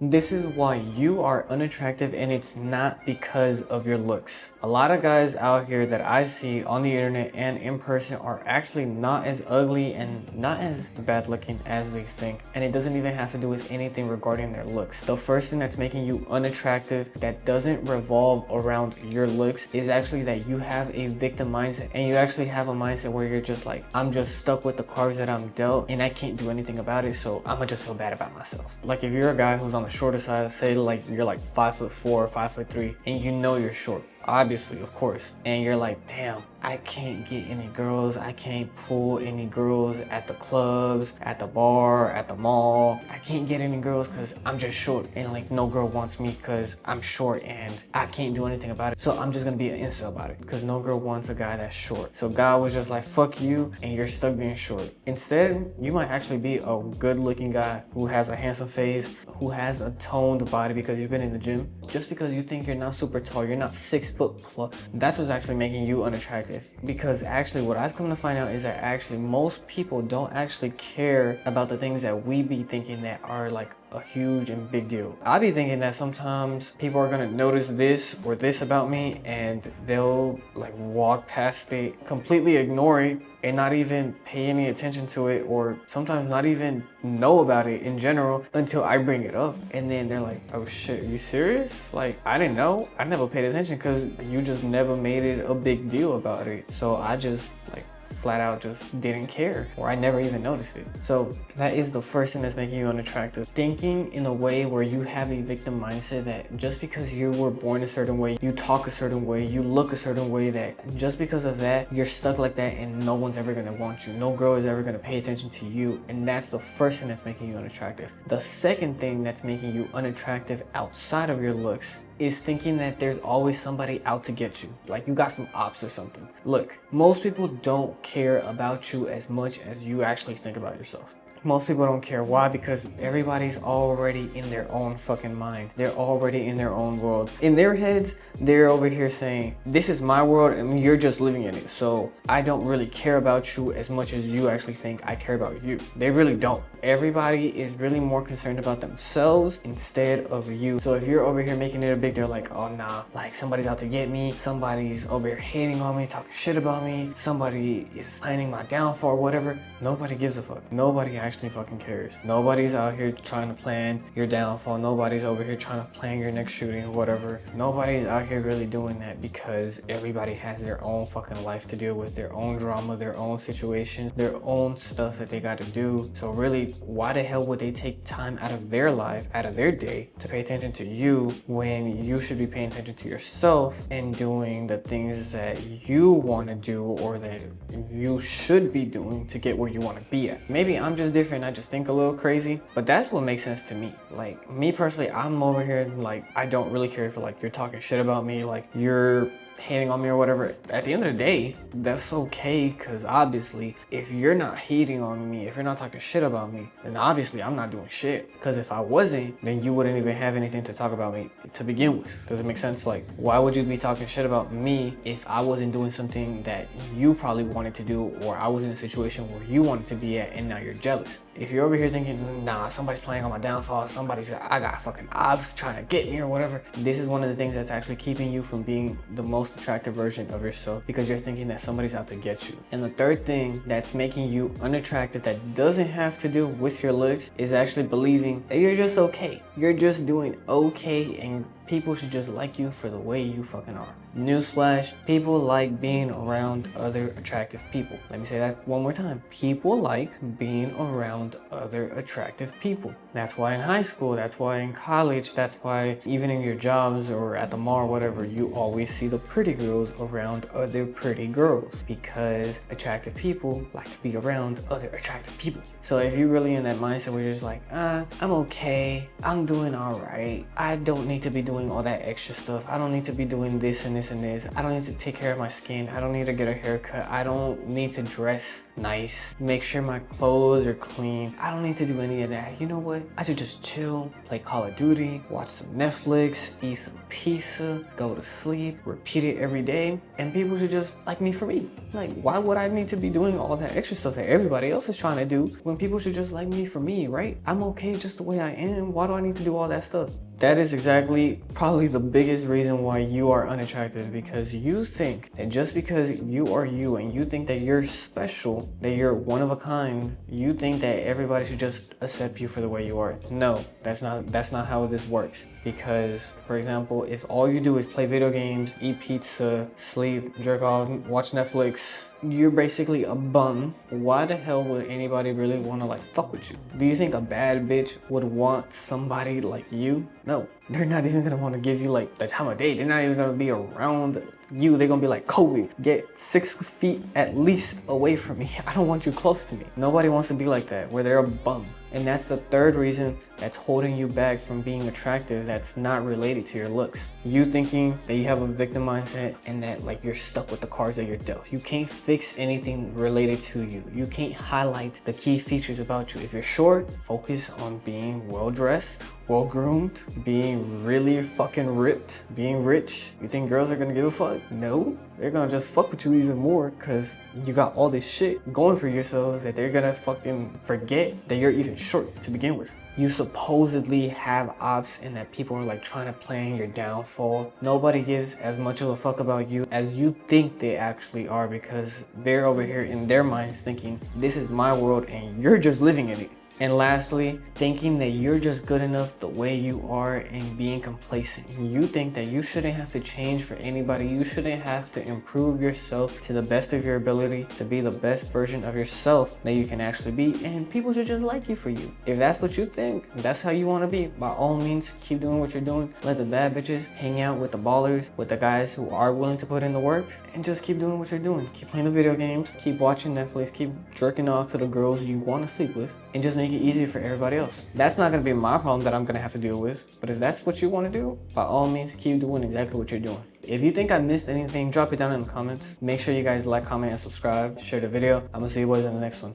This is why you are unattractive, and it's not because of your looks. A lot of guys out here that I see on the internet and in person are actually not as ugly and not as bad looking as they think. And it doesn't even have to do with anything regarding their looks. The first thing that's making you unattractive that doesn't revolve around your looks is actually that you have a victim mindset. And you actually have a mindset where you're just like, I'm just stuck with the cards that I'm dealt and I can't do anything about it, so I'ma just feel bad about myself. Like if you're a guy who's on the shorter side, say like you're like 5'4" or 5'3", and you know you're short, obviously, of course, and you're like, damn, I can't get any girls, I can't pull any girls at the clubs, at the bar, at the mall. I can't get any girls because I'm just short, and like no girl wants me because I'm short and I can't do anything about it. So I'm just gonna be an incel about it because no girl wants a guy that's short. So God was just like, fuck you, and you're stuck being short. Instead, you might actually be a good looking guy who has a handsome face, who has a toned body because you've been in the gym. Just because you think you're not super tall, you're not 6 foot plus, that's what's actually making you unattractive. Because actually what I've come to find out is that actually most people don't actually care about the things that we be thinking that are like a huge and big deal. I be thinking that sometimes people are gonna notice this or this about me and they'll like walk past it, completely ignore it, and not even pay any attention to it, or sometimes not even know about it in general until I bring it up. And then they're like, oh shit, are you serious? Like, I didn't know. I never paid attention because you just never made it a big deal about it. So I just like flat out just didn't care, or I never even noticed it. So that is the first thing that's making you unattractive. Thinking in a way where you have a victim mindset that just because you were born a certain way, you talk a certain way, you look a certain way, that just because of that, you're stuck like that and no one's ever gonna want you. No girl is ever gonna pay attention to you. And that's the first thing that's making you unattractive. The second thing that's making you unattractive outside of your looks is thinking that there's always somebody out to get you. Like you got some ops or something. Look, most people don't care about you as much as you actually think about yourself. Most people don't care. Why? Because everybody's already in their own fucking mind. They're already in their own world. In their heads, they're over here saying, this is my world and you're just living in it. So I don't really care about you as much as you actually think I care about you. They really don't. Everybody is really more concerned about themselves instead of you. So if you're over here making it a big deal, like, oh nah, like somebody's out to get me, somebody's over here hating on me, talking shit about me, somebody is planning my downfall or whatever, nobody gives a fuck. Nobody actually fucking cares. Nobody's out here trying to plan your downfall. Nobody's over here trying to plan your next shooting or whatever. Nobody's out here really doing that because everybody has their own fucking life to deal with, their own drama, their own situation, their own stuff that they got to do. So really, why the hell would they take time out of their life, out of their day, to pay attention to you when you should be paying attention to yourself and doing the things that you want to do or that you should be doing to get where you want to be at? Maybe I'm just different, I just think a little crazy, but that's what makes sense to me. Like me personally, I'm over here like I don't really care if like you're talking shit about me, like you're hating on me or whatever. At the end of the day, that's okay, because obviously if you're not hating on me, if you're not talking shit about me, then obviously I'm not doing shit. Because if I wasn't, then you wouldn't even have anything to talk about me to begin with. Does it make sense? Like, why would you be talking shit about me if I wasn't doing something that you probably wanted to do, or I was in a situation where you wanted to be at and now you're jealous? If you're over here thinking, nah, somebody's playing on my downfall, I got fucking ops trying to get me or whatever, this is one of the things that's actually keeping you from being the most attractive version of yourself, because you're thinking that somebody's out to get you. And the third thing that's making you unattractive that doesn't have to do with your looks is actually believing that you're just okay. You're just doing okay and people should just like you for the way you fucking are. Newsflash, people like being around other attractive people. Let me say that one more time. People like being around other attractive people. That's why in high school, that's why in college, that's why even in your jobs or at the mall or whatever, you always see the pretty girls around other pretty girls, because attractive people like to be around other attractive people. So if you're really in that mindset where you're just like, I'm okay, I'm doing all right, I don't need to be doing all that extra stuff, I don't need to be doing this and this and this, I don't need to take care of my skin, I don't need to get a haircut, I don't need to dress nice, make sure my clothes are clean, I don't need to do any of that. You know what? I should just chill, play Call of Duty, watch some Netflix, eat some pizza, go to sleep, repeat it every day, and people should just like me for me. Like, why would I need to be doing all that extra stuff that everybody else is trying to do when people should just like me for me, right? I'm okay just the way I am. Why do I need to do all that stuff? That is exactly probably the biggest reason why you are unattractive, because you think that just because you are you and you think that you're special, that you're one of a kind, you think that everybody should just accept you for the way you are. No, that's not how this works. Because, for example, if all you do is play video games, eat pizza, sleep, jerk off, watch Netflix, you're basically a bum. Why the hell would anybody really want to like fuck with you? Do you think a bad bitch would want somebody like you? No, they're not even gonna want to give you like the time of day. They're not even gonna be around you. They're gonna be like, Kobe, get 6 feet at least away from me. I don't want you close to me. Nobody wants to be like that, where they're a bum. And that's the third reason that's holding you back from being attractive, that's not related to your looks. You thinking that you have a victim mindset and that like you're stuck with the cards that you're dealt. You can't fix anything related to you. You can't highlight the key features about you. If you're short, focus on being well-dressed, well-groomed, being really fucking ripped, being rich. You think girls are gonna give a fuck? No, they're gonna just fuck with you even more because you got all this shit going for yourselves that they're gonna fucking forget that you're even short to begin with. You supposedly have ops and that people are like trying to plan your downfall. Nobody gives as much of a fuck about you as you think they actually are, because they're over here in their minds thinking, this is my world and you're just living in it. And lastly, thinking that you're just good enough the way you are and being complacent. You think that you shouldn't have to change for anybody. You shouldn't have to improve yourself to the best of your ability to be the best version of yourself that you can actually be. And people should just like you for you. If that's what you think, that's how you want to be, by all means, keep doing what you're doing. Let the bad bitches hang out with the ballers, with the guys who are willing to put in the work, and just keep doing what you're doing. Keep playing the video games, keep watching Netflix, keep jerking off to the girls you want to sleep with, and just make it easier for everybody else. That's not going to be my problem that I'm going to have to deal with, but if that's what you want to do, by all means, keep doing exactly what you're doing. If you think I missed anything, drop it down in the comments. Make sure you guys like, comment, and subscribe. Share the video. I'm going to see you boys in the next one.